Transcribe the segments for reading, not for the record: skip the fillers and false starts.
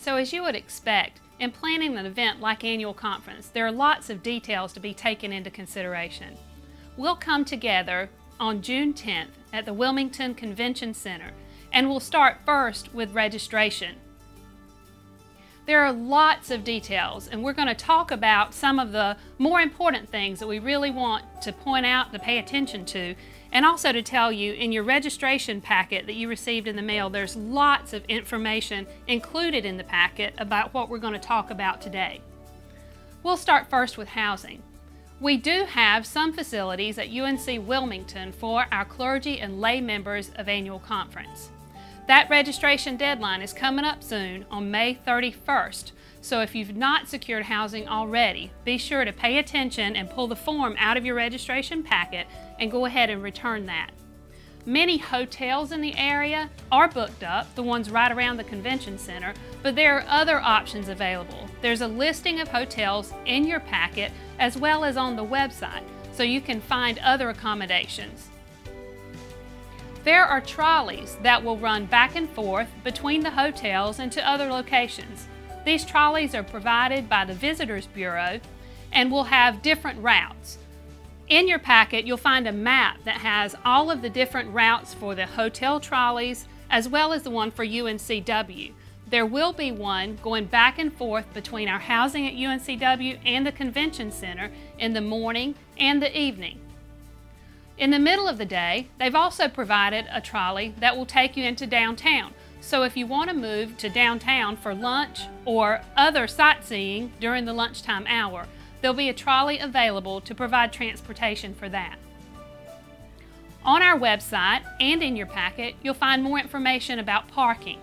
So as you would expect, in planning an event like Annual Conference, there are lots of details to be taken into consideration. We'll come together on June 10th at the Wilmington Convention Center, and we'll start first with registration. There are lots of details, and we're going to talk about some of the more important things that we really want to point out, to pay attention to, and also to tell you in your registration packet that you received in the mail, there's lots of information included in the packet about what we're going to talk about today. We'll start first with housing. We do have some facilities at UNC Wilmington for our clergy and lay members of Annual Conference. That registration deadline is coming up soon on May 31st, so if you've not secured housing already, be sure to pay attention and pull the form out of your registration packet and go ahead and return that. Many hotels in the area are booked up, the ones right around the convention center, but there are other options available. There's a listing of hotels in your packet as well as on the website, so you can find other accommodations. There are trolleys that will run back and forth between the hotels and to other locations. These trolleys are provided by the Visitors Bureau and will have different routes. In your packet, you'll find a map that has all of the different routes for the hotel trolleys as well as the one for UNCW. There will be one going back and forth between our housing at UNCW and the Convention Center in the morning and the evening. In the middle of the day, they've also provided a trolley that will take you into downtown. So if you want to move to downtown for lunch or other sightseeing during the lunchtime hour, there'll be a trolley available to provide transportation for that. On our website and in your packet, you'll find more information about parking.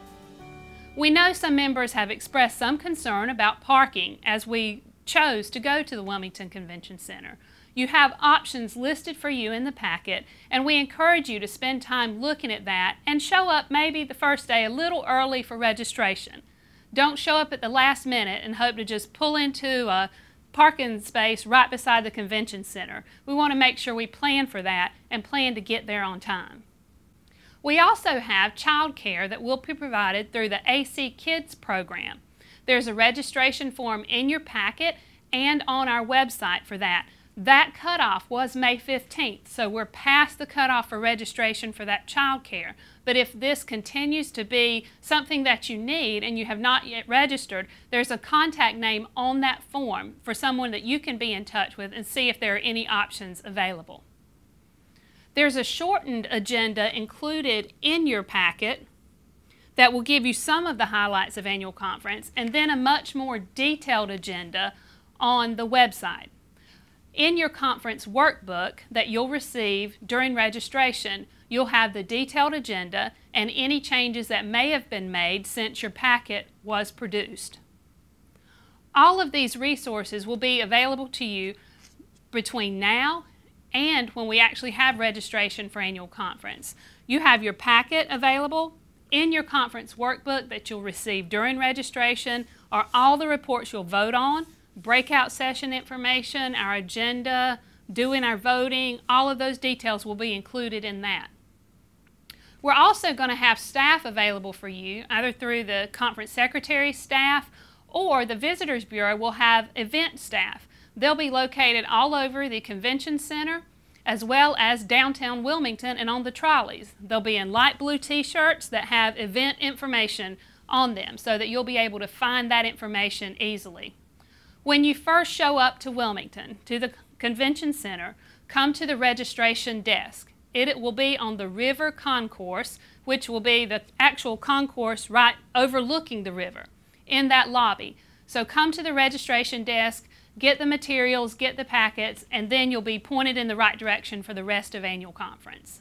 We know some members have expressed some concern about parking as we chose to go to the Wilmington Convention Center. You have options listed for you in the packet, and we encourage you to spend time looking at that and show up maybe the first day a little early for registration. Don't show up at the last minute and hope to just pull into a parking space right beside the convention center. We want to make sure we plan for that and plan to get there on time. We also have child care that will be provided through the AC Kids program. There's a registration form in your packet and on our website for that. That cutoff was May 15th, so we're past the cutoff for registration for that child care. But if this continues to be something that you need and you have not yet registered, there's a contact name on that form for someone that you can be in touch with and see if there are any options available. There's a shortened agenda included in your packet that will give you some of the highlights of Annual Conference, and then a much more detailed agenda on the website. In your conference workbook that you'll receive during registration, you'll have the detailed agenda and any changes that may have been made since your packet was produced. All of these resources will be available to you between now and when we actually have registration for Annual Conference. You have your packet available. In your conference workbook that you'll receive during registration are all the reports you'll vote on, breakout session information, our agenda, doing our voting, all of those details will be included in that. We're also going to have staff available for you, either through the conference secretary staff or the Visitors Bureau will have event staff. They'll be located all over the convention center as well as downtown Wilmington and on the trolleys. They'll be in light blue t-shirts that have event information on them so that you'll be able to find that information easily. When you first show up to Wilmington, to the convention center, come to the registration desk. It will be on the River Concourse, which will be the actual concourse right overlooking the river in that lobby. So come to the registration desk, get the materials, get the packets, and then you'll be pointed in the right direction for the rest of Annual Conference.